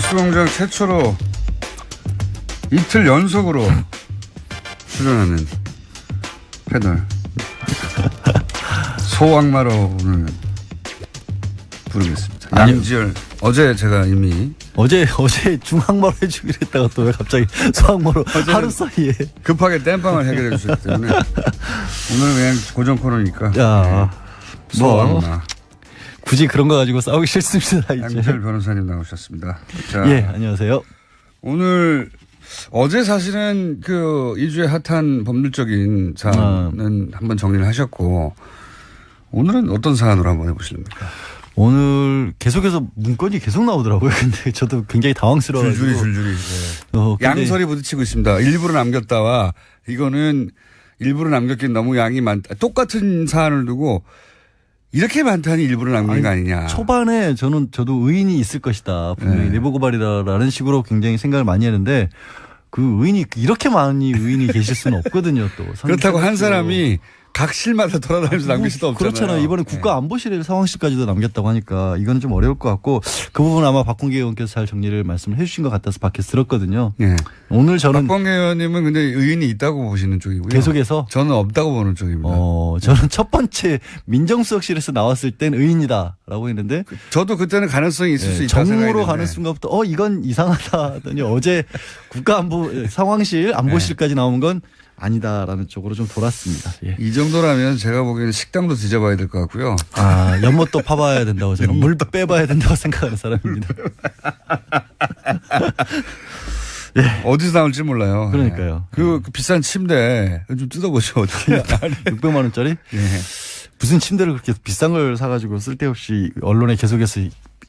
뉴스공장 최초로 이틀 연속으로 출연하는 패널 소악마로 오늘 부르겠습니다. 양지열. 어제 제가 이미 어제 중앙마로 해주기로 했다가 또 왜 갑자기 소악마로 하루 사이에 급하게 땜빵을 해결해 주셨기 때문에 오늘은 그냥 고정 코너니까. 야, 네. 소악마. 굳이 그런 거 가지고 싸우기 싫습니다. 이제. 양지열 변호사님 나오셨습니다. 자, 예, 안녕하세요. 오늘 어제 사실은 그 2주의 핫한 법률적인 사안은 한번 정리를 하셨고 오늘은 어떤 사안으로 한번 해보실랍니까? 오늘 계속해서 문건이 계속 나오더라고요. 근데 저도 굉장히 당황스러워가지고. 줄줄이. 네. 양설이 부딪히고 있습니다. 일부러 남겼다와 이거는 일부러 남겼긴 너무 양이 많다. 똑같은 사안을 두고 이렇게 많다니 일부러 남긴 거 아니냐. 초반에 저도 의인이 있을 것이다. 분명히 내부 고발이다라는 식으로 굉장히 생각을 많이 했는데 그 의인이 이렇게 많이 의인이 계실 수는 없거든요. 또 그렇다고 한 사람이 각 실마다 돌아다니면서 남길 수도 없잖아요. 그렇잖아요. 이번에 국가안보실 상황실까지도 남겼다고 하니까 이거는 좀 어려울 것 같고 그 부분 아마 박범계 의원께서 잘 정리를 말씀을 해 주신 것 같아서 밖에서 들었거든요. 네. 오늘 저는 박범계 의원님은 근데 의인이 있다고 보시는 쪽이고요. 계속해서 저는 없다고 보는 쪽입니다. 저는 첫 번째 민정수석실에서 나왔을 땐 의인이다라고 했는데 저도 그때는 가능성이 있을 수 있다고 생각했는데 정무로 가는 순간부터 이건 이상하다 하더니 어제 국가안보 상황실 안보실까지 나온 건 아니다라는 쪽으로 좀 돌았습니다. 예. 이 정도라면 제가 보기에는 식당도 뒤져봐야 될 것 같고요. 연못도 파봐야 된다고 저는 물 빼봐야 된다고 생각하는 사람입니다. 예. 어디서 나올지 몰라요. 그러니까요. 그 비싼 침대 좀 뜯어보죠. 600만 원짜리? 예. 무슨 침대를 그렇게 비싼 걸 사가지고 쓸데없이 언론에 계속해서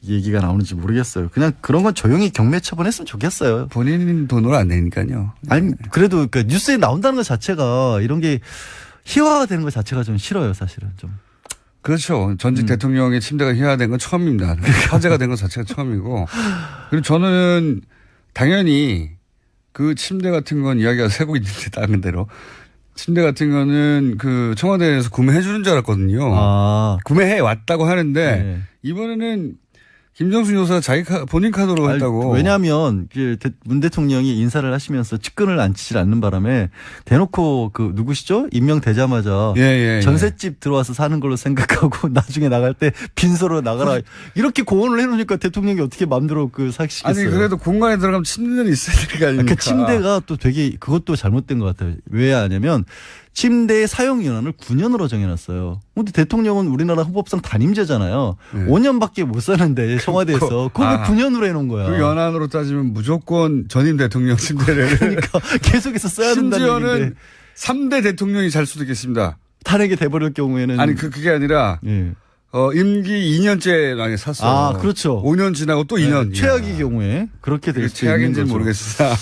얘기가 나오는지 모르겠어요. 그냥 그런 건 조용히 경매 처분했으면 좋겠어요. 본인 돈으로 안 되니까요. 아니 그래도 그 뉴스에 나온다는 것 자체가 이런 게 희화화되는 것 자체가 좀 싫어요, 사실은 좀. 그렇죠. 전직 대통령의 침대가 희화화된 건 처음입니다. 화제가 된 것 자체가 처음이고. 그리고 저는 당연히 그 침대 같은 건 이야기가 새고 있는데 다른 대로. 침대 같은 거는 그 청와대에서 구매해 주는 줄 알았거든요. 구매해 왔다고 하는데 이번에는 김정수 여사 본인 카드로 했다고. 왜냐하면 문 대통령이 인사를 하시면서 측근을 앉히질 않는 바람에 대놓고 그 누구시죠? 임명되자마자 전셋집 들어와서 사는 걸로 생각하고 나중에 나갈 때 빈소로 나가라 이렇게 고언을 해놓으니까 대통령이 어떻게 마음대로 사시겠어요? 아니 그래도 공간에 들어가면 침대는 있어야 될 거 아닙니까? 그 침대가 또 되게 그것도 잘못된 것 같아요. 왜 하냐면 침대의 사용 연한을 9년으로 정해놨어요. 근데 대통령은 우리나라 헌법상 단임제잖아요. 5년밖에 못 사는데 청와대에서 그걸 왜 9년으로 해놓은 거야. 그 연한으로 따지면 무조건 전임 대통령 침대를. 그러니까 계속해서 써야 된다는 얘기인데. 심지어는 3대 대통령이 잘 수도 있겠습니다. 탄핵이 돼버릴 경우에는. 아니 그게 아니라 임기 2년째 만약에 샀어요. 그렇죠. 5년 지나고 또 2년. 최악의 경우에 그렇게 될 수 있는 거죠. 최악인지는 모르겠습니다.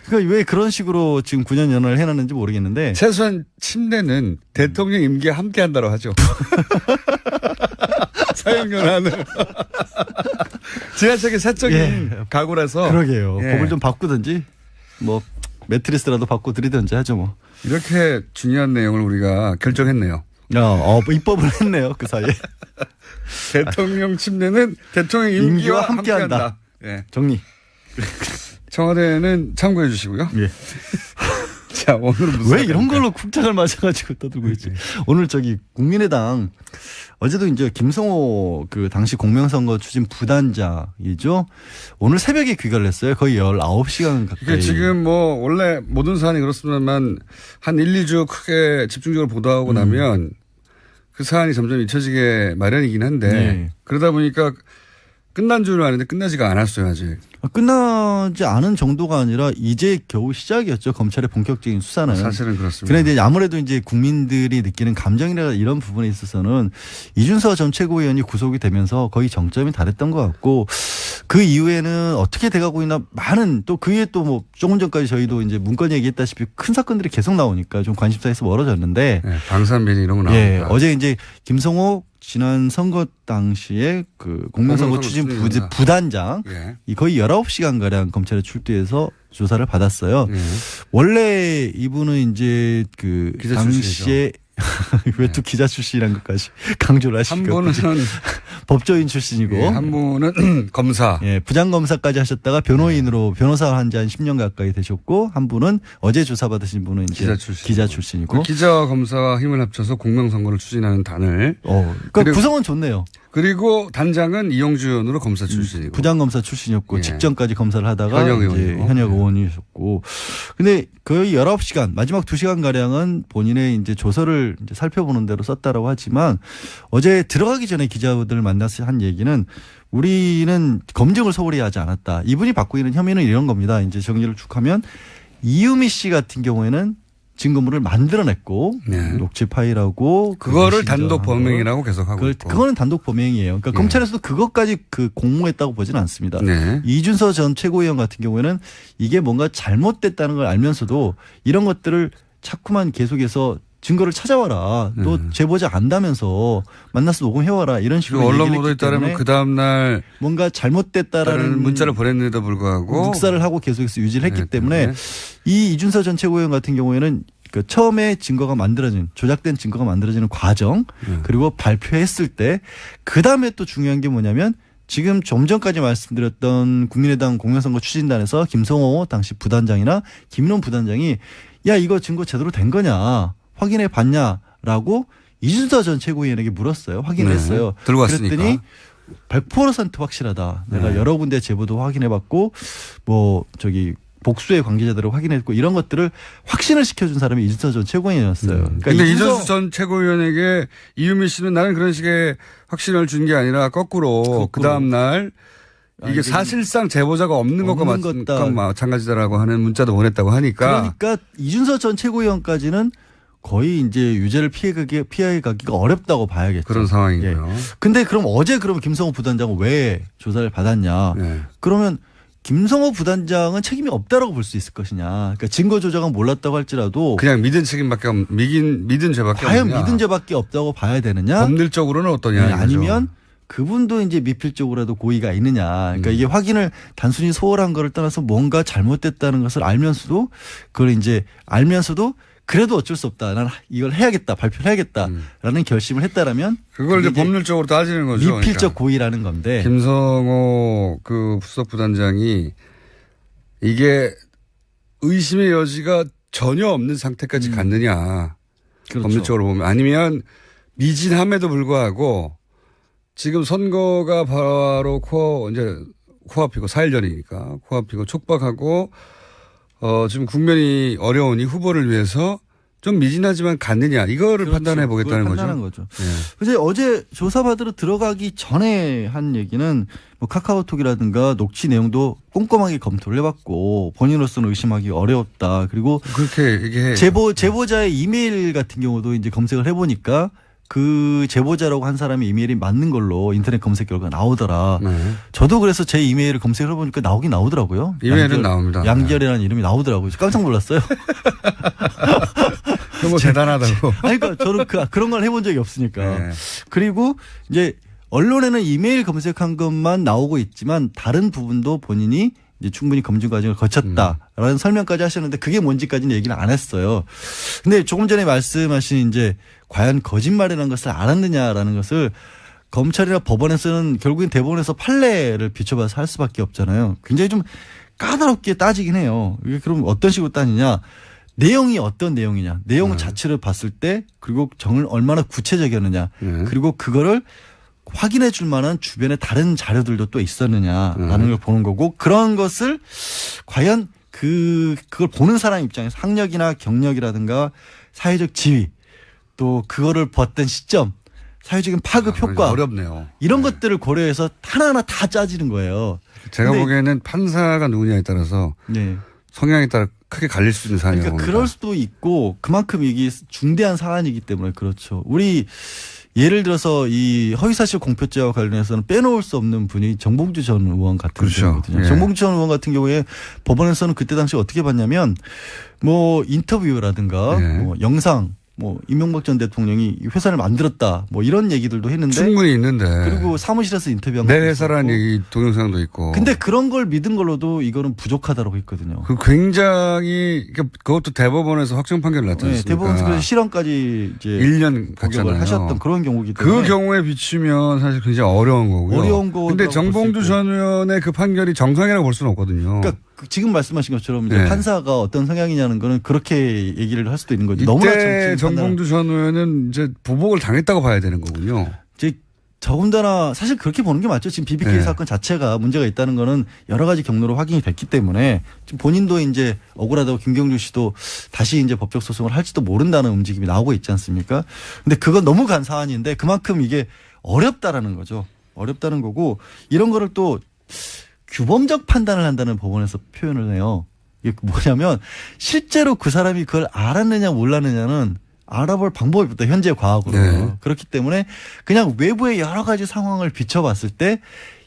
그러니까 왜 그런 식으로 지금 9년 연한을 해놨는지 모르겠는데. 최소한 침대는 대통령 임기에 함께 한다고 하죠. 사용 연한을. 지나치게 사적인 가구라서. 그러게요. 법을 좀 바꾸든지 뭐 매트리스라도 바꿔 드리든지 하죠 뭐. 이렇게 중요한 내용을 우리가 결정했네요. 입법을 했네요. 그 사이에. 대통령 침대는 대통령 임기와 함께한다. 정리. 청와대는 참고해 주시고요. 자, 오늘은 무슨 왜 이런 걸로 국장을 맞아가지고 떠들고 있지? 오늘 국민의당 어제도 이제 김성호 그 당시 공명선거 추진 부단장이죠. 오늘 새벽에 귀가를 했어요. 거의 19시간 가까이. 지금 원래 모든 사안이 그렇습니다만 한 1, 2주 크게 집중적으로 보도하고 나면 그 사안이 점점 잊혀지게 마련이긴 한데 그러다 보니까 끝난 줄 아는데 끝나지가 않았어요, 아직. 끝나지 않은 정도가 아니라 이제 겨우 시작이었죠. 검찰의 본격적인 수사는. 사실은 그렇습니다. 그런데 아무래도 이제 국민들이 느끼는 감정이나 이런 부분에 있어서는 이준서 전 최고위원이 구속이 되면서 거의 정점이 달했던 것 같고 그 이후에는 어떻게 돼가고 있나 많은 또 그에 또 조금 전까지 저희도 이제 문건 얘기했다시피 큰 사건들이 계속 나오니까 좀 관심사에서 멀어졌는데. 방산비리 이런 거 나오니까. 어제 이제 김성호 지난 선거 당시에 그 공명선거 추진 부단장 거의 19시간가량 검찰에 출두해서 조사를 받았어요. 원래 이분은 이제 그 당시에 왜 또 기자 출신이란 것까지 강조를 하시고. 한 번은 법조인 출신이고 예, 한 분은 검사. 예, 부장검사까지 하셨다가 변호인으로 변호사 한 지 한 10년 가까이 되셨고 한 분은 어제 조사받으신 분은 이제 기자 출신이고 그 기자와 검사와 힘을 합쳐서 공명선거를 추진하는 단을. 그러니까 구성은 좋네요. 그리고 단장은 이용주 의원으로 검사 출신이고. 부장검사 출신이었고 예. 직전까지 검사를 하다가 현역 의원이셨고. 근데 거의 19시간 마지막 2시간 가량은 본인의 이제 조서를 이제 살펴보는 대로 썼다라고 하지만 어제 들어가기 전에 기자들을 만나서 한 얘기는 우리는 검증을 소홀히 하지 않았다. 이분이 받고 있는 혐의는 이런 겁니다. 이제 정리를 쭉 하면 이유미 씨 같은 경우에는 증거물을 만들어냈고 네. 녹취 파일하고 그거를 단독 범행이라고 계속 하고 있고. 그거는 단독 범행이에요. 그러니까 네. 검찰에서도 그것까지 공모했다고 보지는 않습니다. 네. 이준서 전 최고위원 같은 경우에는 이게 뭔가 잘못됐다는 걸 알면서도 이런 것들을 자꾸만 계속해서 증거를 찾아와라. 또 제보자 안다면서 만나서 녹음해와라. 이런 식으로 언론 보도에 따르면 그 다음날 뭔가 잘못됐다라는 문자를 보냈는데도 불구하고 묵살을 하고 계속해서 유지를 했기 네, 때문에 이 이준서 전 최고위원 같은 경우에는 그 처음에 증거가 만들어진 조작된 증거가 만들어지는 과정 그리고 발표했을 때 그다음에 또 중요한 게 뭐냐면 지금 좀 전까지 말씀드렸던 국민의당 공명선거 추진단에서 김성호 당시 부단장이나 김인원 부단장이 야 이거 증거 제대로 된 거냐 확인해 봤냐라고 이준서 전 최고위원에게 물었어요. 확인했어요. 네, 들고 왔으니까. 그랬더니 100% 확실하다. 내가 네. 여러 군데 제보도 확인해봤고 뭐 저기 복수의 관계자들을 확인했고 이런 것들을 확신을 시켜준 사람이 이준서 전 최고위원이었어요. 그러니까 이준서 전 최고위원에게 이유미 씨는 나는 그런 식의 확신을 준 게 아니라 거꾸로 그 다음 날 이게 사실상 제보자가 없는 것과 마찬가지다라고 하는 문자도 보냈다고 하니까. 그러니까 이준서 전 최고위원까지는 거의 이제 유죄를 피해가기가 어렵다고 봐야겠죠. 그런 상황이고요. 근데 그럼 어제 김성호 부단장은 왜 조사를 받았냐. 네. 그러면 김성호 부단장은 책임이 없다라고 볼 수 있을 것이냐. 그러니까 증거 조작은 몰랐다고 할지라도 그냥 믿은 책임밖에 믿은 죄밖에 과연 없느냐. 믿은 죄밖에 없다고 봐야 되느냐. 법률적으로는 어떠냐. 네, 아니면 그분도 이제 미필적으로라도 고의가 있느냐. 그러니까 이게 확인을 단순히 소홀한 거를 떠나서 뭔가 잘못됐다는 것을 알면서도 그걸 이제 알면서도 그래도 어쩔 수 없다. 나는 이걸 해야겠다. 발표를 해야겠다라는 결심을 했다라면 그걸 이제 법률적으로 따지는 거죠. 미필적 고의라는 건데. 김성호 그 부속부단장이 이게 의심의 여지가 전혀 없는 상태까지 갔느냐. 그렇죠. 법률적으로 보면. 아니면 미진함에도 불구하고 지금 선거가 바로 코앞이고 4일 전이니까 코앞이고 촉박하고 지금 국면이 어려우니 후보를 위해서 좀 미진하지만 갔느냐 이거를 그렇죠. 판단해 보겠다는 거죠. 네. 어제 조사받으러 들어가기 전에 한 얘기는 뭐 카카오톡이라든가 녹취 내용도 꼼꼼하게 검토를 해봤고 본인으로서는 의심하기 어려웠다. 그리고 그렇게 얘기해. 제보자의 이메일 같은 경우도 이제 검색을 해보니까 그 제보자라고 한 사람의 이메일이 맞는 걸로 인터넷 검색 결과가 나오더라. 네. 저도 그래서 제 이메일을 검색을 해보니까 나오긴 나오더라고요. 이메일은 나옵니다. 양결이라는 이름이 나오더라고요. 깜짝 놀랐어요. 뭐 대단하다고. 아니, 그러니까 저는 그런 걸 해본 적이 없으니까. 네. 그리고 이제 언론에는 이메일 검색한 것만 나오고 있지만 다른 부분도 본인이 이제 충분히 검증 과정을 거쳤다라는 설명까지 하셨는데 그게 뭔지까지는 얘기는 안 했어요. 근데 조금 전에 말씀하신 이제 과연 거짓말이라는 것을 알았느냐라는 것을 검찰이나 법원에서는 결국엔 대법원에서 판례를 비춰봐서 할 수밖에 없잖아요. 굉장히 좀 까다롭게 따지긴 해요. 이게 그럼 어떤 식으로 따지냐. 내용이 어떤 내용이냐. 내용 자체를 봤을 때 그리고 정을 얼마나 구체적이었느냐. 그리고 그거를 확인해 줄 만한 주변에 다른 자료들도 또 있었느냐라는 걸 보는 거고 그런 것을 과연 그걸 보는 사람 입장에서 학력이나 경력이라든가 사회적 지위 또 그거를 봤던 시점 사회적인 파급 효과 어렵네요. 이런 것들을 고려해서 하나하나 다 짜지는 거예요. 제가 보기에는 판사가 누구냐에 따라서 성향에 따라 크게 갈릴 수 있는 사안이라고 그러니까 그럴 수도 있고 그만큼 이게 중대한 사안이기 때문에 그렇죠. 우리 예를 들어서 이 허위사실 공표죄와 관련해서는 빼놓을 수 없는 분이 정봉주 전 의원 같은 경우거든요. 정봉주 전 의원 같은 경우에 법원에서는 그때 당시 어떻게 봤냐면 뭐 인터뷰라든가 뭐 영상 뭐 이명박 전 대통령이 회사를 만들었다 뭐 이런 얘기들도 했는데 충분히 있는데. 그리고 사무실에서 인터뷰한 내 것도 회사라는 있었고. 얘기 동영상도 있고. 근데 그런 걸 믿은 걸로도 이거는 부족하다고 했거든요. 그 굉장히 그것도 대법원에서 확정 판결을 났지 네, 않습니까? 대법원에서 그래서 실형까지 이제 1년 복역을 갔잖아요. 하셨던 그런 경우이기 때문에 그 경우에 비추면 사실 굉장히 어려운 거고요. 어려운 거라고 근데 볼 정봉주 수 있고. 전 의원의 그 판결이 정상이라고 볼 수는 없거든요. 그러니까 지금 말씀하신 것처럼 이제 네. 판사가 어떤 성향이냐는 거는 그렇게 얘기를 할 수도 있는 거죠. 너무나 이때 정치인 판단을. 정봉주 전 의원은 이제 보복을 당했다고 봐야 되는 거군요. 이제 더군다나 사실 그렇게 보는 게 맞죠. 지금 BBK 네. 사건 자체가 문제가 있다는 거는 여러 가지 경로로 확인이 됐기 때문에 지금 본인도 이제 억울하다고 김경주 씨도 다시 이제 법적 소송을 할지도 모른다는 움직임이 나오고 있지 않습니까? 근데 그건 너무 간 사안인데 그만큼 이게 어렵다라는 거죠. 어렵다는 거고 이런 거를 또 규범적 판단을 한다는 법원에서 표현을 해요. 이게 뭐냐면 실제로 그 사람이 그걸 알았느냐 몰랐느냐는 알아볼 방법이 없다. 현재 과학으로. 네. 그렇기 때문에 그냥 외부의 여러 가지 상황을 비춰봤을 때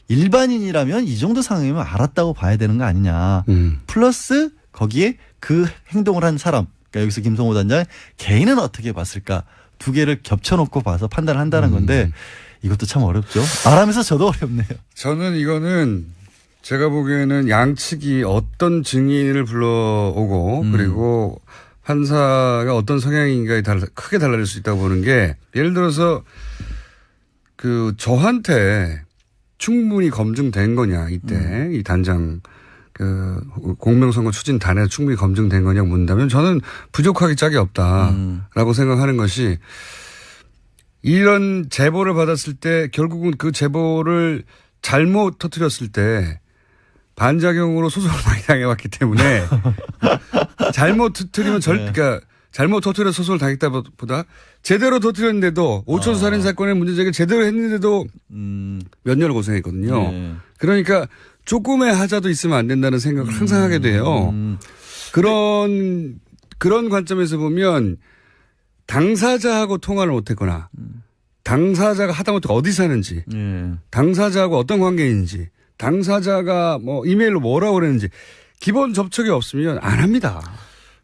일반인이라면 이 정도 상황이면 알았다고 봐야 되는 거 아니냐. 플러스 거기에 그 행동을 한 사람. 그러니까 여기서 김성호 단장 개인은 어떻게 봤을까. 두 개를 겹쳐놓고 봐서 판단을 한다는 건데 이것도 참 어렵죠. 말하면서 저도 어렵네요. 저는 이거는 제가 보기에는 양측이 어떤 증인을 불러오고 그리고 판사가 어떤 성향인가에 크게 달라질 수 있다고 보는 게 예를 들어서 그 저한테 충분히 검증된 거냐 이때 이 단장 그 공명선거 추진단에서 충분히 검증된 거냐고 묻는다면 저는 부족하기 짝이 없다라고 생각하는 것이 이런 제보를 받았을 때 결국은 그 제보를 잘못 터뜨렸을 때 반작용으로 소송을 많이 당해왔기 때문에 잘못 터뜨리면 그러니까 잘못 터뜨려 소송을 당했다 보다 제대로 터뜨렸는데도 5천 살인 사건의 문제 제기를 제대로 했는데도 몇 년을 고생했거든요. 네. 그러니까 조금의 하자도 있으면 안 된다는 생각을 항상 하게 돼요. 그런 관점에서 보면 당사자하고 통화를 못했거나 당사자가 하다못해 어디 사는지 예. 당사자하고 어떤 관계인지 당사자가 뭐 이메일로 뭐라고 그랬는지 기본 접촉이 없으면 안 합니다.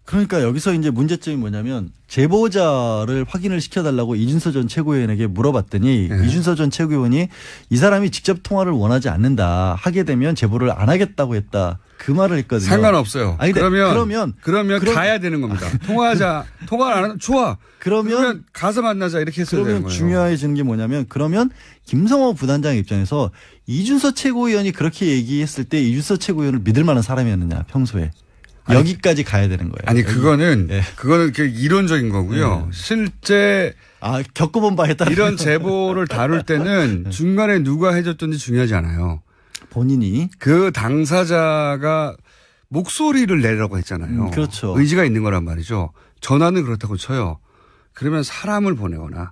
그러니까 여기서 이제 문제점이 뭐냐면 제보자를 확인을 시켜달라고 이준서 전 최고위원에게 물어봤더니 네. 이준서 전 최고위원이 이 사람이 직접 통화를 원하지 않는다. 하게 되면 제보를 안 하겠다고 했다. 그 말을 했거든요. 상관없어요. 아니, 그러면 그럼- 가야 되는 겁니다. 통화를 안 하면 좋아. 그러면 가서 만나자 이렇게 했어야 되는 그러면 거예요. 중요해지는 게 뭐냐면 그러면 김성호 부단장 입장에서 이준서 최고위원이 그렇게 얘기했을 때 이준서 최고위원을 믿을 만한 사람이었느냐 평소에. 여기까지 가야 되는 거예요. 아니 여기. 그거는 예. 이론적인 거고요. 실제 겪어본 바 했다. 이런 제보를 다룰 때는 중간에 누가 해줬든지 중요하지 않아요. 본인이. 그 당사자가 목소리를 내라고 했잖아요. 그렇죠. 의지가 있는 거란 말이죠. 전화는 그렇다고 쳐요. 그러면 사람을 보내거나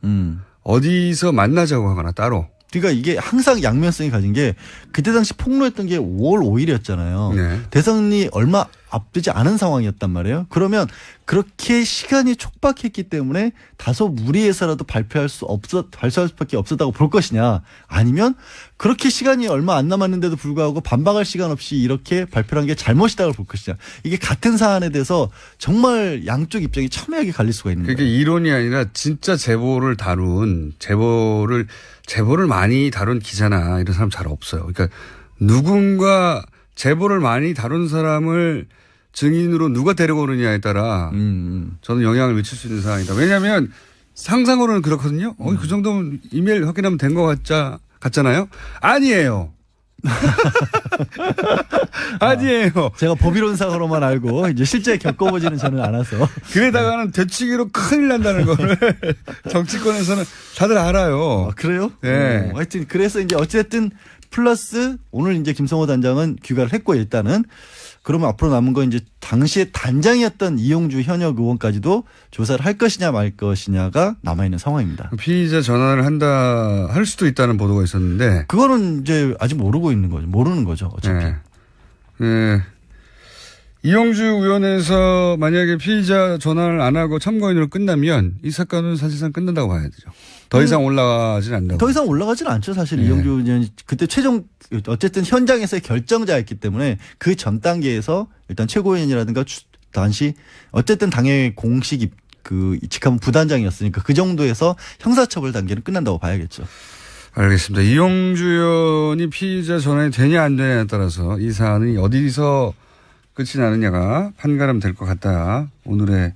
어디서 만나자고 하거나 따로. 그러니까 이게 항상 양면성이 가진 게 그때 당시 폭로했던 게 5월 5일이었잖아요. 네. 대선이 얼마 앞두지 않은 상황이었단 말이에요. 그러면 그렇게 시간이 촉박했기 때문에 다소 무리해서라도 발표할 수밖에 없었다고 볼 것이냐. 아니면 그렇게 시간이 얼마 안 남았는데도 불구하고 반박할 시간 없이 이렇게 발표를 한 게 잘못이다고 볼 것이냐. 이게 같은 사안에 대해서 정말 양쪽 입장이 첨예하게 갈릴 수가 있는 그게 거예요. 이론이 아니라 진짜 제보를 많이 다룬 기자나 이런 사람 잘 없어요. 그러니까 누군가 제보를 많이 다룬 사람을 증인으로 누가 데려오느냐에 따라 저는 영향을 미칠 수 있는 상황이다. 왜냐하면 상상으로는 그렇거든요. 그 정도면 이메일 확인하면 된 것 같잖아요. 아니에요. 아니에요. 제가 법이론상으로만 알고 이제 실제 겪어보지는 저는 않아서. 그러다가는 되치기로 큰일 난다는 거를 정치권에서는 다들 알아요. 그래요? 네. 하여튼 그래서 이제 어쨌든 플러스 오늘 이제 김성호 단장은 귀가를 했고 일단은 그러면 앞으로 남은 건 이제 당시에 단장이었던 이용주 현역 의원까지도 조사를 할 것이냐 말 것이냐가 남아있는 상황입니다. 피의자 전환을 할 수도 있다는 보도가 있었는데. 그거는 이제 아직 모르는 거죠. 어차피. 네. 네. 이용주 의원에서 만약에 피의자 전환을 안 하고 참고인으로 끝나면 이 사건은 사실상 끝난다고 봐야 되죠. 더 이상 올라가지는 않는다고. 더 이상 올라가지는 않죠. 사실 네. 이용주 의원이 그때 어쨌든 현장에서의 결정자였기 때문에 그 전 단계에서 일단 최고위원이라든가 당시 어쨌든 당의 공식 그 직함 부단장이었으니까 그 정도에서 형사처벌 단계는 끝난다고 봐야겠죠. 알겠습니다. 이용주 의원이 피의자 전환이 되냐 안 되냐에 따라서 이 사안이 어디서 끝이 나느냐가 판가름 될 것 같다. 오늘의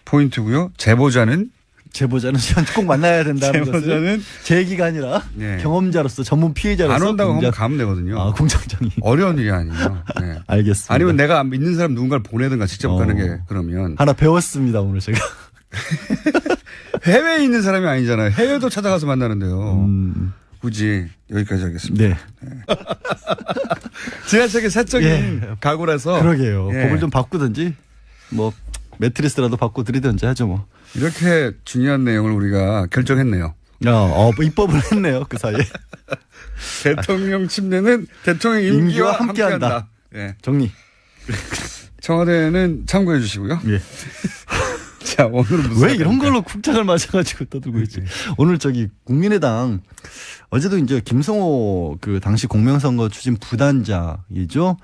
포인트고요. 제보자는 꼭 만나야 된다는 제보자는 것은 제 얘기가 아니라 네. 경험자로서 전문 피해자로서 안 온다고 하면 가면 되거든요. 아, 공장장이. 어려운 일이 아니에요. 네. 알겠습니다. 아니면 내가 믿는 사람 누군가를 보내든가 직접 가는 게 그러면. 하나 배웠습니다 오늘 제가. 해외에 있는 사람이 아니잖아요. 해외도 찾아가서 만나는데요. 굳이 여기까지 하겠습니다. 네. 지나치게 사적인 각오라서. 그러게요. 예. 법을 좀 바꾸든지 뭐 매트리스라도 바꿔 드리든지 하죠 뭐. 이렇게 중요한 내용을 우리가 결정했네요. 입법을 했네요 그 사이에. 대통령 침례는 대통령 임기와 함께한다. 예. 정리. 청와대는 참고해 주시고요. 예. 자, 오늘은 무슨 왜 이런 걸로 국장을 맞아가지고 떠들고 있지? 오늘 국민의당 어제도 이제 김성호 그 당시 공명선거 추진 부단장이죠.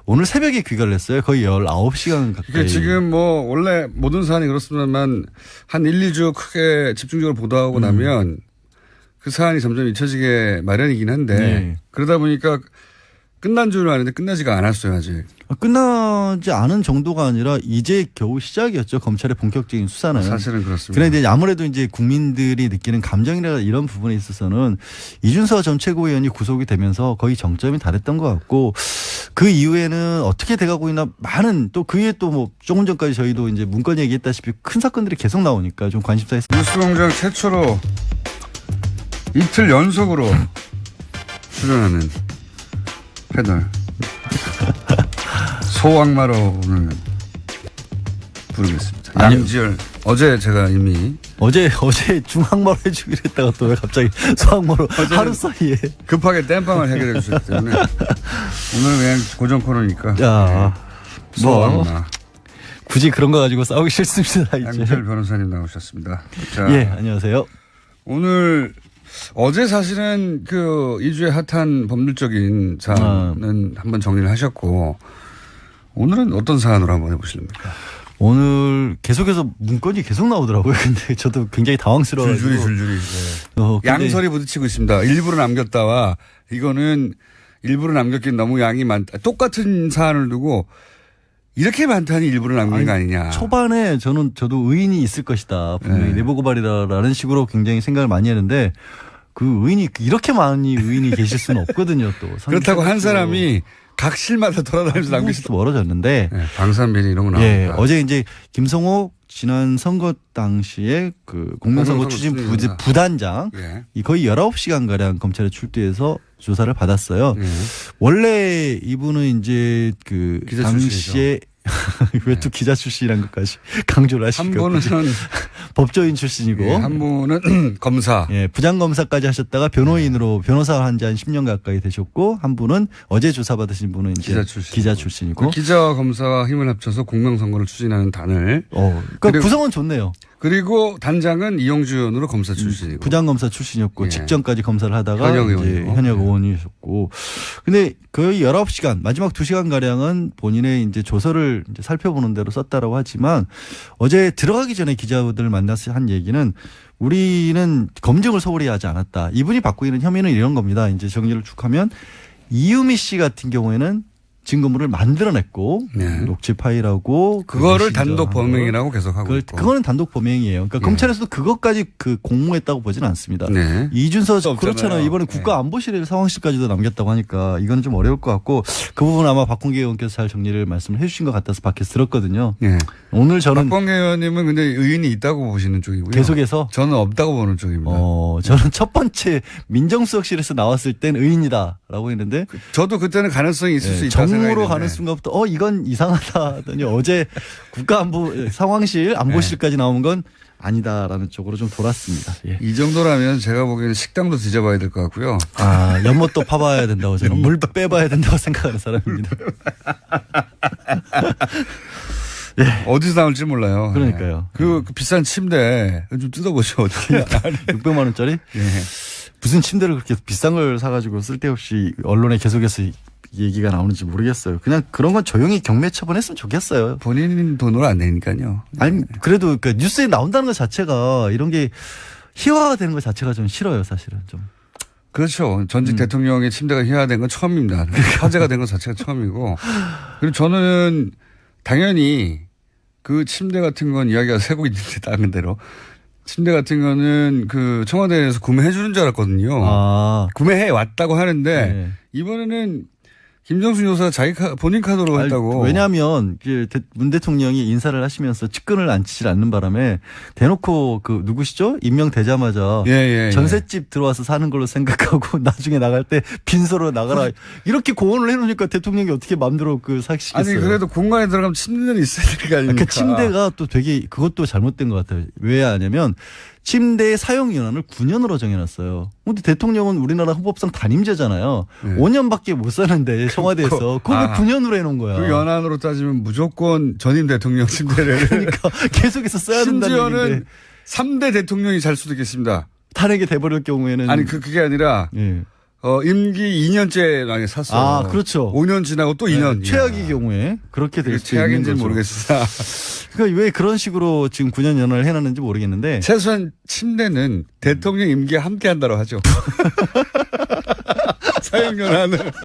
오늘 새벽에 귀가를 했어요. 거의 19시간 가까이. 이게 지금 뭐 원래 모든 사안이 그렇습니다만 한 1, 2주 크게 집중적으로 보도하고 나면 그 사안이 점점 잊혀지게 마련이긴 한데 네. 그러다 보니까 끝난 줄 아는데 끝나지가 않았어요 아직. 끝나지 않은 정도가 아니라 이제 겨우 시작이었죠. 검찰의 본격적인 수사는. 사실은 그렇습니다. 그런데 아무래도 이제 국민들이 느끼는 감정이나 이런 부분에 있어서는 이준서 전 최고위원이 구속이 되면서 거의 정점이 달했던 것 같고 그 이후에는 어떻게 돼가고 있나 많은 또 그에 또 뭐 조금 전까지 저희도 이제 문건 얘기했다시피 큰 사건들이 계속 나오니까 좀 관심사였습니다. 뉴스공장 최초로 이틀 연속으로 출연하는 패널 소악마로 오늘 부르겠습니다. 아니요. 양지열 어제 제가 이미 어제 중앙마로 해주기로 했다가 또 왜 갑자기 소악마로 하루 사이에 급하게 땜빵을 해결해 주셨기 때문에 오늘 그냥 고정 코너니까 야, 소악마 굳이 그런 거 가지고 싸우기 싫습니다. 이제. 양지열 변호사님 나오셨습니다. 자, 예, 안녕하세요. 오늘 어제 사실은 그 2주의 핫한 법률적인 사안은 한번 정리를 하셨고 오늘은 어떤 사안으로 한번 해보실랍니까? 오늘 계속해서 문건이 계속 나오더라고요. 근데 저도 굉장히 당황스러워가지고. 줄줄이. 네. 굉장히 양설이 부딪히고 있습니다. 일부러 남겼다와 이거는 일부러 남겼긴 너무 양이 많다. 똑같은 사안을 두고 이렇게 많다니 일부러 남긴 거 아니냐. 초반에 저도 의인이 있을 것이다. 분명히 내부 고발이다라는 식으로 굉장히 생각을 많이 했는데 그 의인이 이렇게 많이 의인이 계실 수는 없거든요. 또 그렇다고 한 사람이 각 실마다 돌아다니면서 남길 수도 멀어졌는데. 네, 방산비리 이런 거 나옵니다. 예, 어제 이제 김성호 지난 선거 당시에 그 공명선거 추진 부단장 거의 19시간 가량 검찰에 출두해서 조사를 받았어요. 원래 이분은 이제 그 당시에 왜 또 기자 출신이란 것까지 강조를 하시고 한 분은 법조인 출신이고 한 분은 검사 부장검사까지 하셨다가 변호인으로 변호사 한 지 한 10년 가까이 되셨고 한 분은 어제 조사받으신 분은 이제 기자 출신이고 그 기자와 검사와 힘을 합쳐서 공명선거를 추진하는 단을 그러니까 구성은 좋네요. 그리고 단장은 이용주 의원으로 검사 출신이고 부장검사 출신이었고 직전까지 검사를 하다가 현역 의원이셨고 근데 거의 19시간 마지막 2시간 가량은 본인의 이제 조서를 이제 살펴보는 대로 썼다라고 하지만 어제 들어가기 전에 기자들을 만나서 한 얘기는 우리는 검증을 소홀히 하지 않았다. 이분이 받고 있는 혐의는 이런 겁니다. 이제 정리를 쭉 하면 이유미 씨 같은 경우에는 증거물을 만들어냈고 녹취 파일하고 그거를 단독 범행이라고 계속 하고 있고 그거는 단독 범행이에요. 그러니까 검찰에서도 그것까지 그 공모했다고 보지는 않습니다. 이준서 그렇잖아요. 이번에 국가안보실 상황실까지도 남겼다고 하니까 이거는 좀 어려울 것 같고 그 부분 아마 박범계 의원께서 잘 정리를 말씀을 해주신 것 같아서 밖에서 들었거든요. 오늘 저는 박범계 의원님은 근데 의인이 있다고 보시는 쪽이고요. 계속해서 저는 없다고 보는 쪽입니다. 저는 첫 번째 민정수석실에서 나왔을 땐 의인이다라고 했는데 저도 그때는 가능성이 있을 수 있다. 정무로 가는 순간부터 이건 이상하다 하더니 어제 국가안보 상황실 안보실까지 나온 건 아니다라는 쪽으로 좀 돌았습니다. 예. 이 정도라면 제가 보기에는 식당도 뒤져봐야 될 것 같고요. 연못도 파봐야 된다고 저는 물 빼봐야 된다고 생각하는 사람입니다. 예. 어디서 나올지 몰라요. 그러니까요. 그 비싼 침대 좀 뜯어보죠. 어떻게 600만 원짜리? 무슨 침대를 그렇게 비싼 걸 사가지고 쓸데없이 언론에 계속해서 얘기가 나오는지 모르겠어요. 그냥 그런 건 조용히 경매 처분했으면 좋겠어요. 본인 돈으로 안 되니까요. 아니 그래도 그 뉴스에 나온다는 것 자체가 이런 게 희화화되는 것 자체가 좀 싫어요, 사실은 좀. 그렇죠. 전직 대통령의 침대가 희화된 건 처음입니다. 화제가 된 것 자체가 처음이고. 그리고 저는 당연히 그 침대 같은 건 이야기가 새고 있는데 다른 대로. 침대 같은 거는 그 청와대에서 구매해 주는 줄 알았거든요. 아. 구매해 왔다고 하는데 네. 이번에는 김정수 여사가 자기 본인 카드로 했다고. 왜냐하면 문 대통령이 인사를 하시면서 측근을 앉히질 않는 바람에 대놓고 그 누구시죠? 임명되자마자 전셋집 들어와서 사는 걸로 생각하고 나중에 나갈 때 빈소로 나가라 이렇게 고언을 해놓으니까 대통령이 어떻게 마음대로 그 사시겠어요? 아니 그래도 공간에 들어가면 침대는 있어야 될 거 아닙니까? 그 침대가 또 되게 그것도 잘못된 것 같아요. 왜 하냐면 침대의 사용 연한을 9년으로 정해놨어요. 근데 대통령은 우리나라 헌법상 단임제잖아요. 5년밖에 못 사는데 청와대에서 그걸 9년으로 해놓은 거야. 그 연한으로 따지면 무조건 전임 대통령 침대를. 그러니까 계속해서 써야 된다는 얘기인데. 심지어는 3대 대통령이 잘 수도 있겠습니다. 탄핵이 돼버릴 경우에는. 아니 그게 아니라 임기 2년째 만약에 샀어요. 아 그렇죠. 5년 지나고 또 2년. 최악의 경우에 그렇게 될 수 있는 최악인지는 거죠. 모르겠습니다. 그러니까 왜 그런 식으로 지금 9년 연한을 해놨는지 모르겠는데. 최소한 침대는 대통령 임기에 함께 한다고 하죠. 사용 연한을.